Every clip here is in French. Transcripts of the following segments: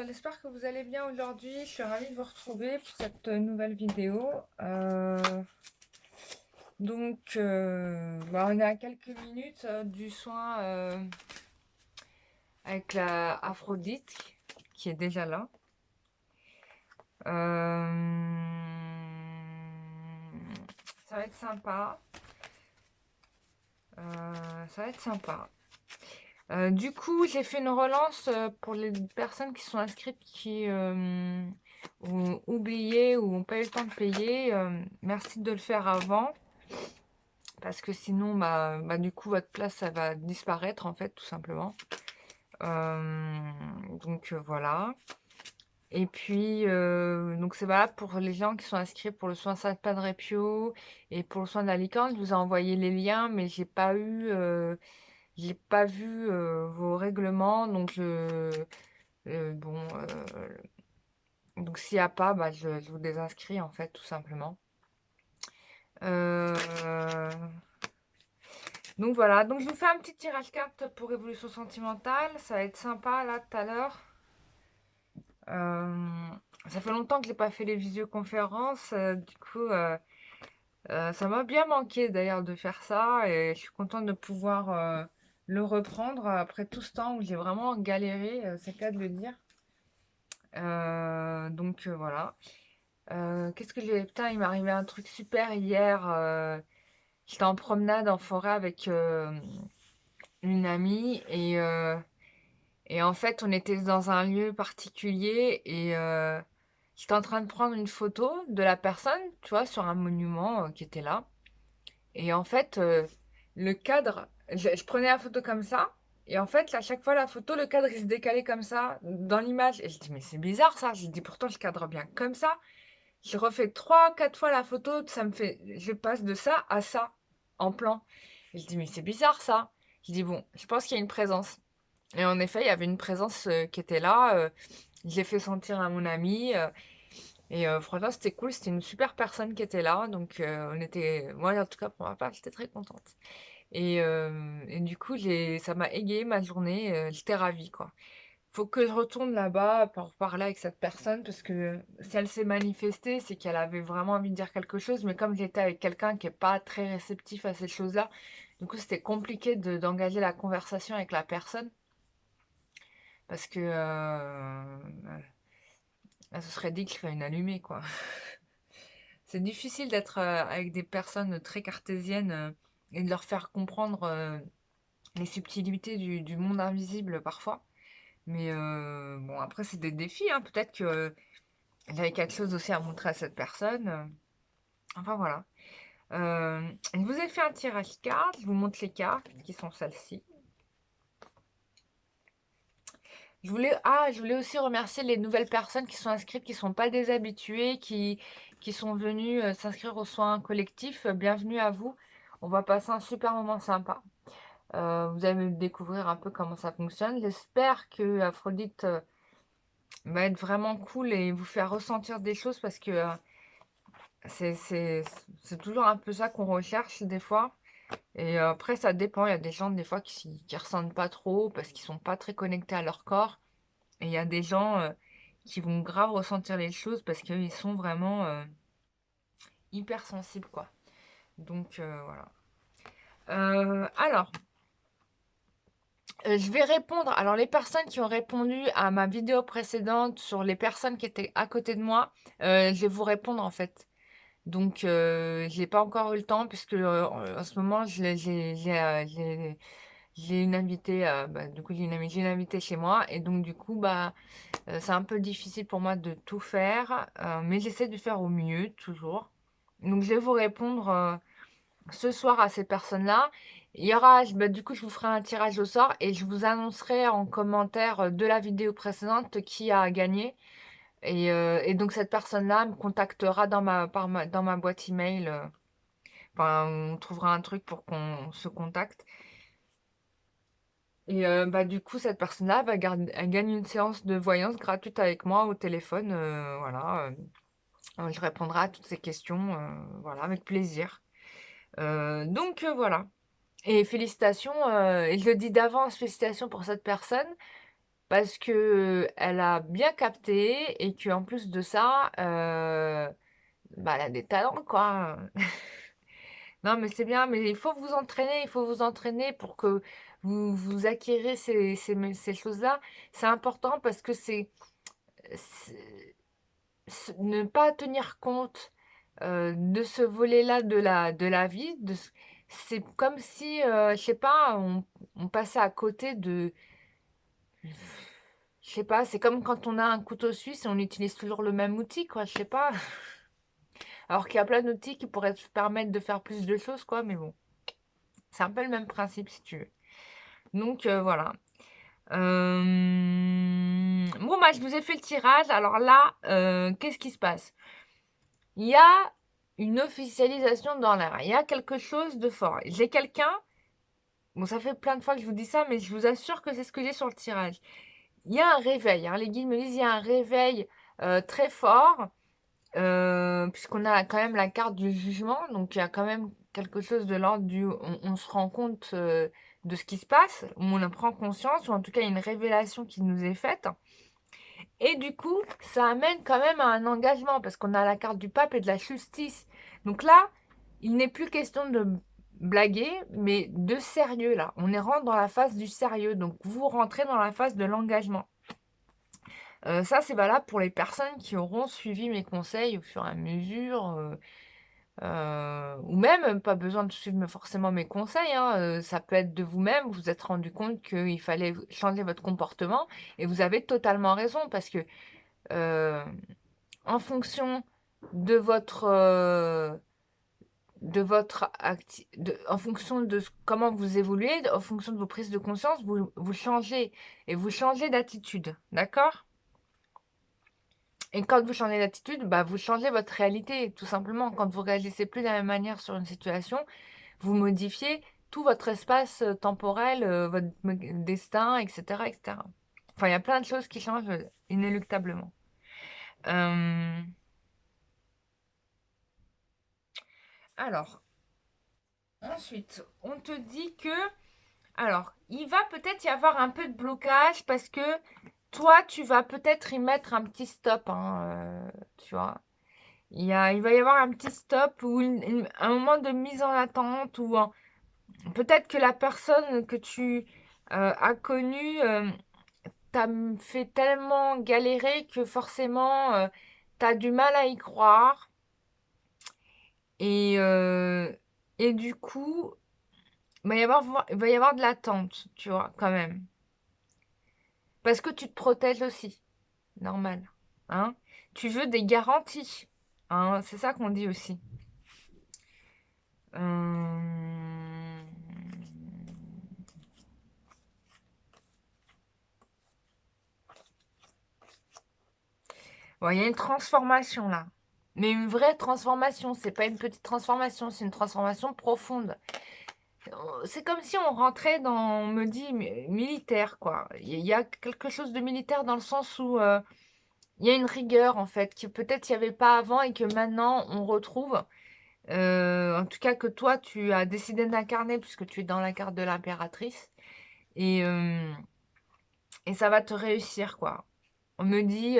j'espère que vous allez bien aujourd'hui. Je suis ravie de vous retrouver pour cette nouvelle vidéo. On est à quelques minutes du soin avec la Aphrodite qui est déjà là. Ça va être sympa. Ça va être sympa. Du coup, j'ai fait une relance pour les personnes qui sont inscrites qui ont oublié ou n'ont pas eu le temps de payer. Merci de le faire avant parce que sinon, du coup, votre place, ça va disparaître en fait, tout simplement. Voilà. Et puis, donc c'est valable pour les gens qui sont inscrits pour le soin Saint Padre et pour le soin de la licorne. Je vous ai envoyé les liens, mais j'ai pas vu vos règlements, bon, donc s'il n'y a pas, je vous désinscris en fait, tout simplement. Donc voilà, donc je vous fais un petit tirage carte pour évolution sentimentale, ça va être sympa là tout à l'heure. Ça fait longtemps que j'ai pas fait les visioconférences, du coup ça m'a bien manqué d'ailleurs de faire ça et je suis contente de pouvoir le reprendre après tout ce temps où j'ai vraiment galéré, c'est le cas de le dire. Voilà. Qu'est-ce que j'ai... Putain, il m'est arrivé un truc super hier. J'étais en promenade en forêt avec une amie et en fait, on était dans un lieu particulier et j'étais en train de prendre une photo de la personne, tu vois, sur un monument qui était là. Et en fait, le cadre, je prenais la photo comme ça. Et en fait, à chaque fois, la photo, le cadre, il se décalait comme ça dans l'image. Et je dis, mais c'est bizarre ça. Je dis, pourtant, je cadre bien comme ça. Je refais 3, 4 fois la photo, ça me fait, je passe de ça à ça en plan. Et je dis mais c'est bizarre ça. Je dis bon, je pense qu'il y a une présence. Et en effet, il y avait une présence qui était là. Je l'ai fait sentir à mon ami. Franchement, c'était cool. C'était une super personne qui était là. Donc moi en tout cas pour ma part, j'étais très contente. Et du coup, ça m'a égayé ma journée. J'étais ravie quoi. Faut que je retourne là-bas pour parler avec cette personne parce que si elle s'est manifestée, c'est qu'elle avait vraiment envie de dire quelque chose. Mais comme j'étais avec quelqu'un qui n'est pas très réceptif à ces choses-là, du coup, c'était compliqué d'engager la conversation avec la personne parce que elle se serait dit que je serais une allumée, quoi. C'est difficile d'être avec des personnes très cartésiennes et de leur faire comprendre les subtilités du monde invisible parfois. Mais bon, après, c'est des défis, hein. Peut-être que j'avais quelque chose aussi à montrer à cette personne. Enfin, voilà. Je vous ai fait un tirage carte. Je vous montre les cartes qui sont celles-ci. Je voulais aussi remercier les nouvelles personnes qui sont inscrites, qui ne sont pas des habitués, qui sont venues s'inscrire aux soins collectifs. Bienvenue à vous. On va passer un super moment sympa. Vous allez découvrir un peu comment ça fonctionne. J'espère que Aphrodite va être vraiment cool et vous faire ressentir des choses parce que c'est c'est toujours un peu ça qu'on recherche des fois. Et après, ça dépend. Il y a des gens, des fois, qui ressentent pas trop parce qu'ils sont pas très connectés à leur corps. Et il y a des gens qui vont grave ressentir les choses parce qu'ils sont vraiment hypersensibles, quoi. Donc, voilà. Alors, je vais répondre. Alors, les personnes qui ont répondu à ma vidéo précédente sur les personnes qui étaient à côté de moi, je vais vous répondre, en fait. Donc, j'ai pas encore eu le temps puisque en ce moment, j'ai une invitée, du coup, j'ai une invitée chez moi et donc du coup, c'est un peu difficile pour moi de tout faire, mais j'essaie de faire au mieux toujours. Donc, je vais vous répondre ce soir à ces personnes-là. Il y aura, du coup, je vous ferai un tirage au sort et je vous annoncerai en commentaire de la vidéo précédente qui a gagné. Et donc cette personne-là me contactera dans ma boîte email. Enfin, on trouvera un truc pour qu'on se contacte. Et du coup, cette personne-là, elle gagne une séance de voyance gratuite avec moi au téléphone. Voilà. Je répondrai à toutes ces questions. Voilà, avec plaisir. Voilà. Et félicitations. Et je le dis d'avance, félicitations pour cette personne. parce que elle a bien capté et qu'en plus de ça, bah, elle a des talents, quoi. Non, mais c'est bien, mais il faut vous entraîner pour que vous acquérez ces choses-là. C'est important parce que c'est ne pas tenir compte de ce volet-là de la vie. C'est comme si, je sais pas, on passait à côté de... Je sais pas, c'est comme quand on a un couteau suisse et on utilise toujours le même outil, quoi, je sais pas. Alors qu'il y a plein d'outils qui pourraient te permettre de faire plus de choses, quoi, mais bon. C'est un peu le même principe, si tu veux. Donc, voilà. Bon, bah, je vous ai fait le tirage. Alors là, qu'est-ce qui se passe? Il y a une officialisation dans l'air. Il y a quelque chose de fort. J'ai quelqu'un... Bon, ça fait plein de fois que je vous dis ça, mais je vous assure que c'est ce que j'ai sur le tirage. Il y a un réveil, hein. Les guides me disent il y a un réveil très fort, puisqu'on a quand même la carte du jugement, donc il y a quand même quelque chose de l'ordre du... On se rend compte de ce qui se passe, ou on en prend conscience, ou en tout cas il y a une révélation qui nous est faite. Et du coup, ça amène quand même à un engagement, parce qu'on a la carte du pape et de la justice. Donc là, il n'est plus question de blaguer, mais de sérieux, là. On est rentre dans la phase du sérieux, donc vous rentrez dans la phase de l'engagement. Ça, c'est valable pour les personnes qui auront suivi mes conseils au fur et à mesure, ou même pas besoin de suivre forcément mes conseils, hein, ça peut être de vous-même, vous vous êtes rendu compte qu'il fallait changer votre comportement et vous avez totalement raison parce que euh, en fonction de en fonction de comment vous évoluez, en fonction de vos prises de conscience, vous changez et vous changez d'attitude, d'accord? Et quand vous changez d'attitude, bah, vous changez votre réalité, tout simplement. Quand vous réagissez plus de la même manière sur une situation, vous modifiez tout votre espace temporel, votre destin, etc., etc. Enfin, il y a plein de choses qui changent inéluctablement. Euh, Alors, ensuite, on te dit que... Alors, il va peut-être y avoir un peu de blocage parce que toi, tu vas peut-être y mettre un petit stop, hein, tu vois. Il va y avoir un petit stop ou un moment de mise en attente ou peut-être que la personne que tu as connue t'a fait tellement galérer que forcément t'as du mal à y croire et, euh, et du coup il va y avoir de l'attente, tu vois, quand même. Parce que tu te protèges aussi, normal. Hein? Tu veux des garanties. Hein? C'est ça qu'on dit aussi. Euh, Bon, il y a une transformation là. Mais une vraie transformation. C'est pas une petite transformation, c'est une transformation profonde. C'est comme si on rentrait dans, on me dit, militaire, quoi. Il y a quelque chose de militaire dans le sens où il y a une rigueur, en fait, que peut-être il n'y avait pas avant et que maintenant on retrouve. En tout cas, que toi, tu as décidé d'incarner puisque tu es dans la carte de l'impératrice. Et, euh, et ça va te réussir, quoi. On me dit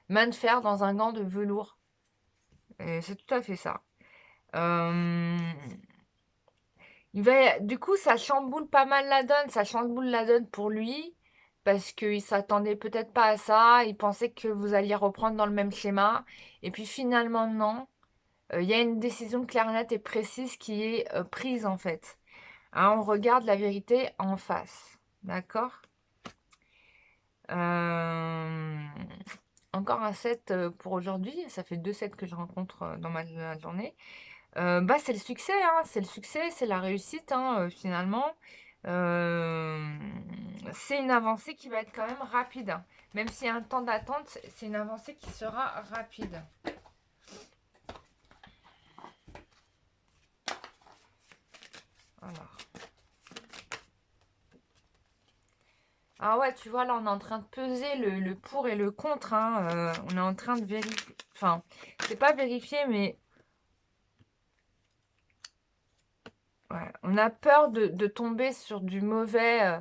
main de fer dans un gant de velours. Et c'est tout à fait ça. Euh, du coup, ça chamboule pas mal la donne. Ça chamboule la donne pour lui. Parce qu'il s'attendait peut-être pas à ça. Il pensait que vous alliez reprendre dans le même schéma. Et puis finalement, non. Il y a une décision claire, nette et précise qui est prise en fait. Hein, on regarde la vérité en face. D'accord. Euh, Encore un set pour aujourd'hui. Ça fait 2 sets que je rencontre dans ma journée. Bah, c'est le succès, hein. C'est le succès, c'est la réussite, hein, finalement. Euh, c'est une avancée qui va être quand même rapide, hein. Même s'il y a un temps d'attente, c'est une avancée qui sera rapide. Alors. Ah ouais, tu vois, là, on est en train de peser le pour et le contre, hein. On est en train de vérifier. Enfin, c'est pas vérifier, mais ouais, on a peur de tomber sur du mauvais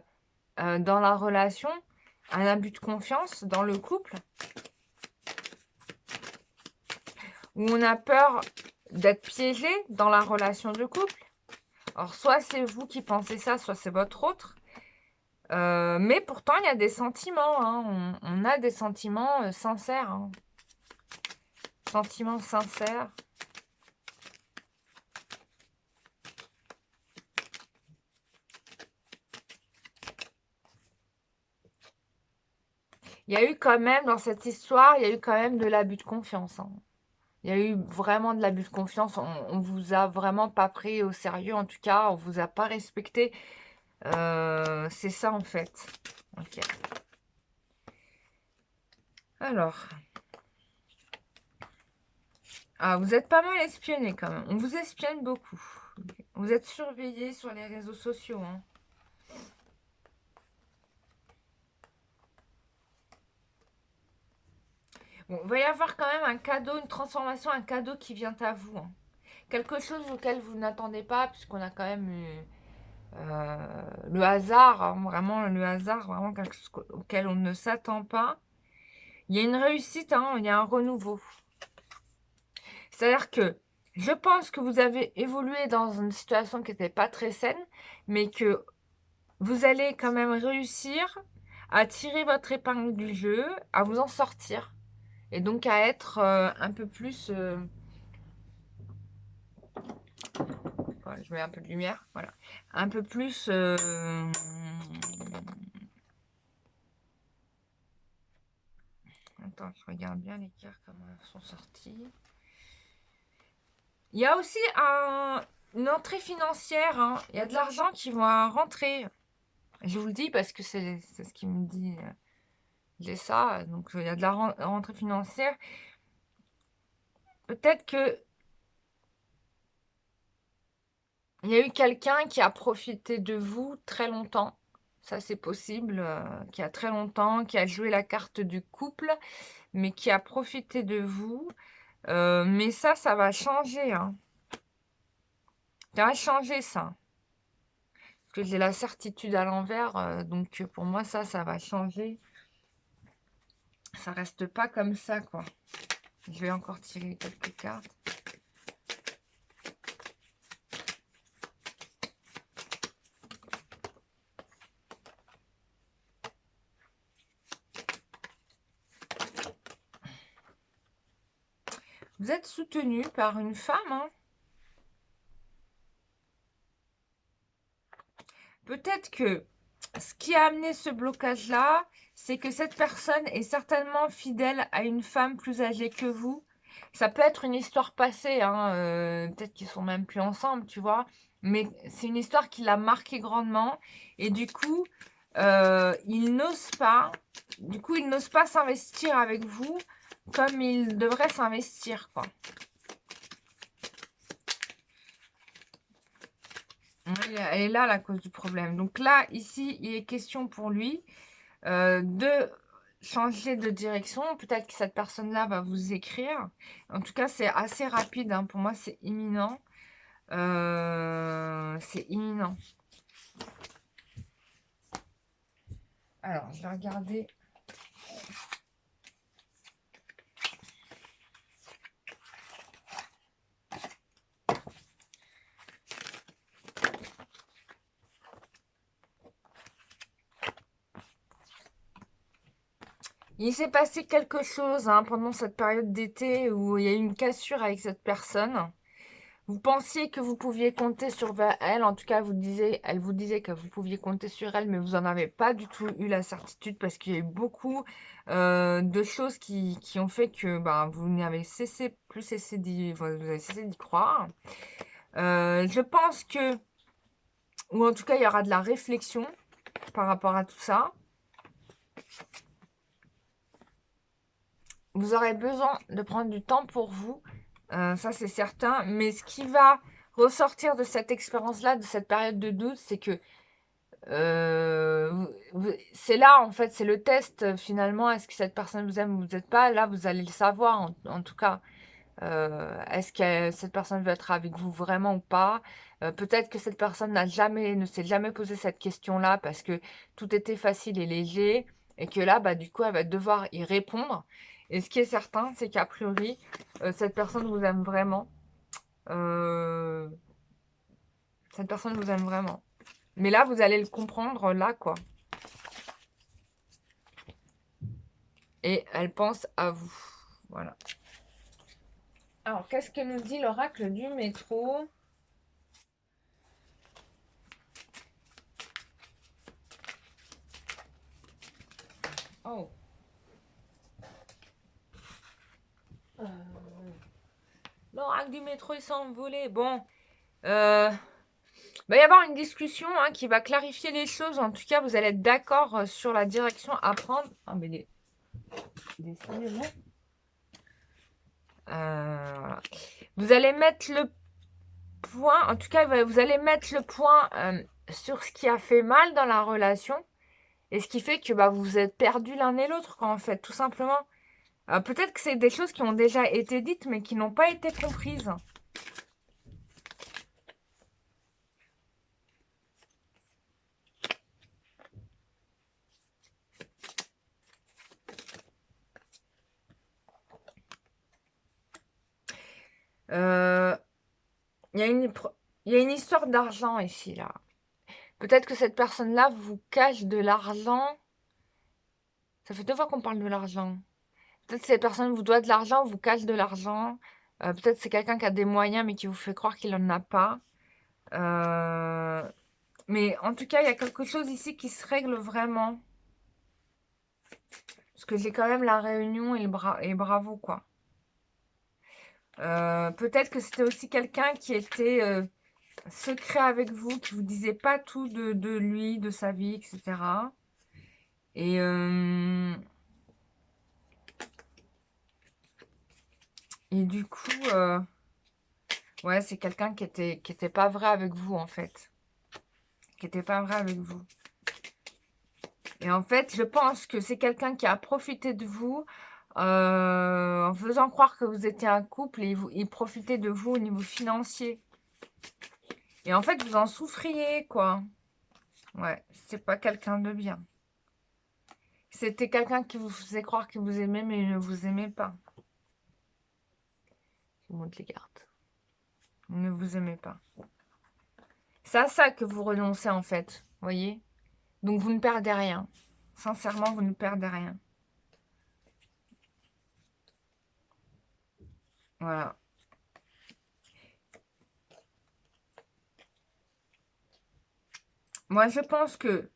dans la relation. un abus de confiance dans le couple, où on a peur d'être piégé dans la relation de couple. Alors, soit c'est vous qui pensez ça, soit c'est votre autre. Mais pourtant, il y a des sentiments, hein. On a des sentiments sincères, hein. Sentiments sincères. Il y a eu quand même, dans cette histoire, il y a eu quand même de l'abus de confiance, hein. Il y a eu vraiment de l'abus de confiance. On vous a vraiment pas pris au sérieux. En tout cas, on vous a pas respecté. C'est ça, en fait. Ok. Alors. Ah, vous êtes pas mal espionné quand même. On vous espionne beaucoup. Vous êtes surveillé sur les réseaux sociaux, hein. Bon, il va y avoir quand même un cadeau, une transformation, un cadeau qui vient à vous, hein. Quelque chose auquel vous n'attendez pas, puisqu'on a quand même eu le hasard, hein, vraiment le hasard, vraiment quelque chose auquel on ne s'attend pas. Il y a une réussite, hein, il y a un renouveau. C'est-à-dire que je pense que vous avez évolué dans une situation qui n'était pas très saine, mais que vous allez quand même réussir à tirer votre épingle du jeu, à vous en sortir. Et donc à être un peu plus... voilà, je mets un peu de lumière, voilà. Un peu plus... attends, je regarde bien les cartes, comment elles sont sorties. Il y a aussi une entrée financière, hein. Il y a de l'argent qui va rentrer. Je vous le dis parce que c'est ce qui me dit... j'ai ça, donc il y a de la rentrée financière. Peut-être que il y a eu quelqu'un qui a profité de vous très longtemps. Ça, c'est possible, qui a très longtemps, qui a joué la carte du couple, mais qui a profité de vous. Mais ça va changer, hein. Ça va changer, ça. Parce que j'ai la certitude à l'envers, donc pour moi, ça va changer. Ça reste pas comme ça, quoi. Je vais encore tirer quelques cartes. Vous êtes soutenu par une femme, hein. Peut-être que ce qui a amené ce blocage-là, c'est que cette personne est certainement fidèle à une femme plus âgée que vous. Ça peut être une histoire passée, hein, peut-être qu'ils sont même plus ensemble, tu vois. Mais c'est une histoire qui l'a marqué grandement. Et du coup, il n'ose pas. Du coup, il n'ose pas s'investir avec vous comme il devrait s'investir, quoi. Elle est là la cause du problème. Donc là, ici, il est question pour lui de changer de direction. Peut-être que cette personne-là va vous écrire. En tout cas, c'est assez rapide, hein. Pour moi, c'est imminent. C'est imminent. Alors, je vais regarder. Il s'est passé quelque chose, hein, pendant cette période d'été où il y a eu une cassure avec cette personne. Vous pensiez que vous pouviez compter sur elle, en tout cas, elle vous disait que vous pouviez compter sur elle, mais vous n'en avez pas du tout eu la certitude parce qu'il y a eu beaucoup de choses qui ont fait que vous n'avez plus cessé vous avez cessé d'y croire. Je pense que, ou en tout cas, il y aura de la réflexion par rapport à tout ça. Vous aurez besoin de prendre du temps pour vous, ça c'est certain. Mais ce qui va ressortir de cette expérience-là, de cette période de doute, c'est que c'est là, en fait, c'est le test, finalement. Est-ce que cette personne vous aime ou vous n'êtes pas? Là, vous allez le savoir, en tout cas. Est-ce que cette personne veut être avec vous vraiment ou pas? Peut-être que cette personne ne s'est jamais posé cette question-là parce que tout était facile et léger. Et que là, bah, du coup, elle va devoir y répondre. Et ce qui est certain, c'est qu'a priori, cette personne vous aime vraiment. Euh, Cette personne vous aime vraiment. Mais là, vous allez le comprendre, là, quoi. Et elle pense à vous. Voilà. Alors, qu'est-ce que nous dit l'oracle du métro? Oh. L'oracle du métro, il s'est envolé. Bon. Va y avoir une discussion qui va clarifier les choses. En tout cas, vous allez être d'accord sur la direction à prendre. Ah, mais décidément. Voilà. Vous allez mettre le point, en tout cas, vous allez mettre le point sur ce qui a fait mal dans la relation et ce qui fait que bah, vous vous êtes perdus l'un et l'autre, quoi, en fait, tout simplement. Peut-être que c'est des choses qui ont déjà été dites, mais qui n'ont pas été comprises. Euh, Il y a une histoire d'argent ici, là. Peut-être que cette personne-là vous cache de l'argent. Ça fait 2 fois qu'on parle de l'argent. Peut-être que cette personne vous doit de l'argent ou vous cache de l'argent. Peut-être que c'est quelqu'un qui a des moyens mais qui vous fait croire qu'il n'en a pas. Mais en tout cas, il y a quelque chose ici qui se règle vraiment. Parce que j'ai quand même la réunion et bravo, quoi. Peut-être que c'était aussi quelqu'un qui était secret avec vous, qui vous disait pas tout de lui, de sa vie, etc. Et du coup, ouais, c'est quelqu'un qui était pas vrai avec vous, en fait. Qui était pas vrai avec vous. Et en fait, je pense que c'est quelqu'un qui a profité de vous en faisant croire que vous étiez un couple et il profitait de vous au niveau financier. Et en fait, vous en souffriez, quoi. Ouais, c'est pas quelqu'un de bien. C'était quelqu'un qui vous faisait croire qu'il vous aimait, mais il ne vous aimait pas. Je vous montre les cartes. Il ne vous aimait pas. C'est à ça que vous renoncez, en fait. Voyez? Donc, vous ne perdez rien. Sincèrement, vous ne perdez rien. Voilà. Moi, je pense que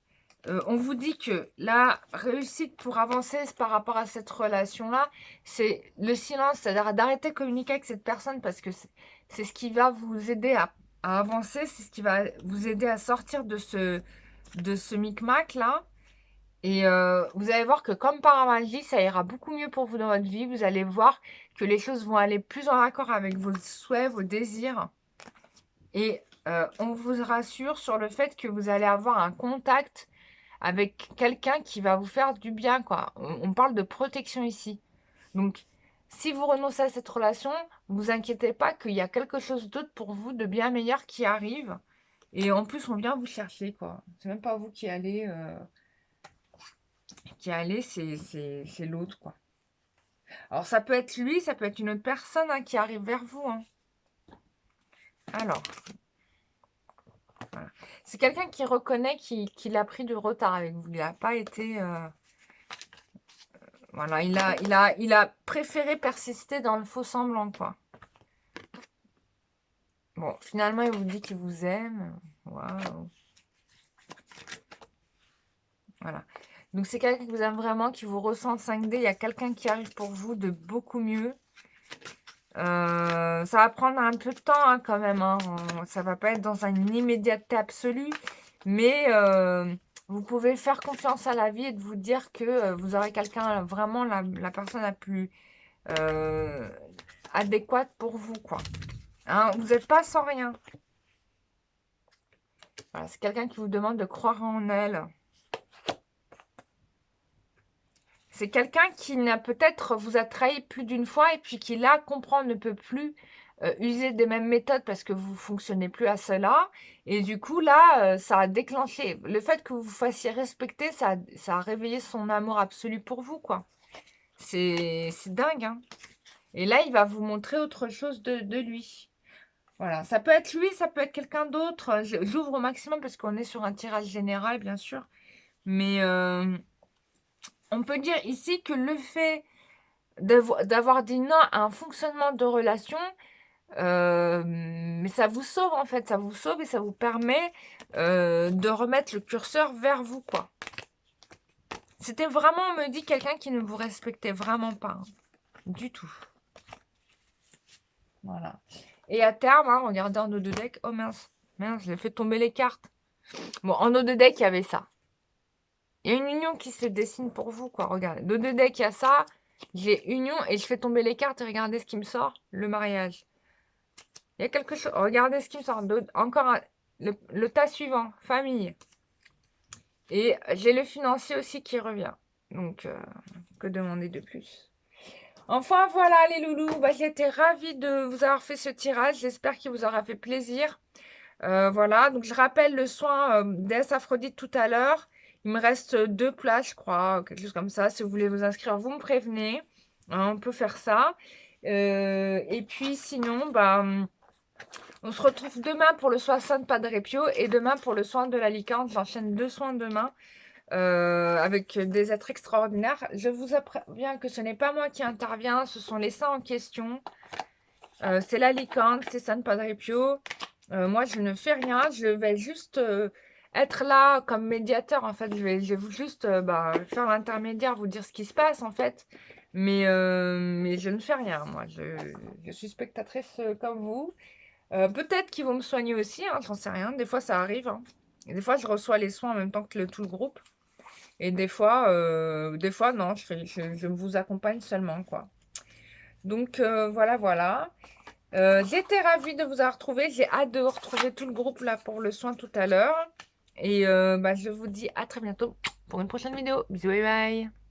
on vous dit que la réussite pour avancer par rapport à cette relation-là, c'est le silence, c'est-à-dire d'arrêter de communiquer avec cette personne parce que c'est ce qui va vous aider à avancer, c'est ce qui va vous aider à sortir de ce micmac-là. Et vous allez voir que comme par magie, ça ira beaucoup mieux pour vous dans votre vie. Vous allez voir que les choses vont aller plus en accord avec vos souhaits, vos désirs. Et on vous rassure sur le fait que vous allez avoir un contact avec quelqu'un qui va vous faire du bien, quoi. On parle de protection ici. Donc, si vous renoncez à cette relation, ne vous inquiétez pas qu'il y a quelque chose d'autre pour vous, de bien meilleur qui arrive. Et en plus, on vient vous chercher, quoi. C'est même pas vous qui allez, c'est l'autre, quoi. Alors, ça peut être lui, ça peut être une autre personne qui arrive vers vous. Alors, voilà. C'est quelqu'un qui reconnaît qu'il a pris du retard avec vous. Il n'a pas été... voilà, il a préféré persister dans le faux semblant, quoi. Bon, finalement, il vous dit qu'il vous aime. Waouh. Voilà. Donc, c'est quelqu'un qui vous aime vraiment, qui vous ressent 5D. Il y a quelqu'un qui arrive pour vous de beaucoup mieux. Ça va prendre un peu de temps quand même. Ça va pas être dans une immédiateté absolue. Mais vous pouvez faire confiance à la vie et de vous dire que vous aurez quelqu'un, vraiment la personne la plus adéquate pour vous, quoi. Vous n'êtes pas sans rien. Voilà, c'est quelqu'un qui vous demande de croire en elle. C'est quelqu'un qui n'a peut-être vous a trahi plus d'une fois et puis qui là comprend ne peut plus user des mêmes méthodes parce que vous fonctionnez plus à cela. Et du coup, là, ça a déclenché. Le fait que vous vous fassiez respecter, ça a réveillé son amour absolu pour vous, quoi. C'est dingue, hein. Et là, il va vous montrer autre chose de lui. Voilà, ça peut être lui, ça peut être quelqu'un d'autre. J'ouvre au maximum parce qu'on est sur un tirage général, bien sûr. Mais on peut dire ici que le fait d'avoir dit non à un fonctionnement de relation, mais ça vous sauve en fait, ça vous sauve et ça vous permet de remettre le curseur vers vous, quoi. C'était vraiment, on me dit, quelqu'un qui ne vous respectait vraiment pas, hein, du tout. Voilà. Et à terme, hein, regardez en eau de deck. Oh mince, mince, j'ai fait tomber les cartes. Bon, en eau de deck, il y avait ça. Il y a une union qui se dessine pour vous, quoi. Regardez, de deux decks, il y a ça. J'ai union et je fais tomber les cartes et regardez ce qui me sort. Le mariage. Il y a quelque chose. Regardez ce qui me sort. Encore le tas suivant. Famille. Et j'ai le financier aussi qui revient. Donc, que demander de plus? Enfin, voilà les loulous. Bah, j'étais ravie de vous avoir fait ce tirage. J'espère qu'il vous aura fait plaisir. Voilà, donc je rappelle le soin déesse Aphrodite tout à l'heure. Il me reste 2 places, je crois, quelque chose comme ça. Si vous voulez vous inscrire, vous me prévenez. Hein, on peut faire ça. Et puis sinon, bah, on se retrouve demain pour le soin de Padre Pio et demain pour le soin de la licorne. J'enchaîne 2 soins demain avec des êtres extraordinaires. Je vous préviens que ce n'est pas moi qui interviens, ce sont les saints en question. C'est la licorne, c'est San Padre Pio. Moi, je ne fais rien. Je vais juste être là comme médiateur, en fait. Je vais juste faire l'intermédiaire, vous dire ce qui se passe, en fait. Mais je ne fais rien, moi. Je suis spectatrice comme vous. Peut-être qu'ils vont me soigner aussi, hein, j'en sais rien. Des fois, ça arrive. Hein. Et des fois, je reçois les soins en même temps que tout le groupe. Et des fois, non, je vous accompagne seulement, quoi. Donc, voilà, voilà. J'étais ravie de vous avoir retrouvé. J'ai hâte de retrouver tout le groupe là pour le soin tout à l'heure. Et je vous dis à très bientôt pour une prochaine vidéo. Bisous, bye bye.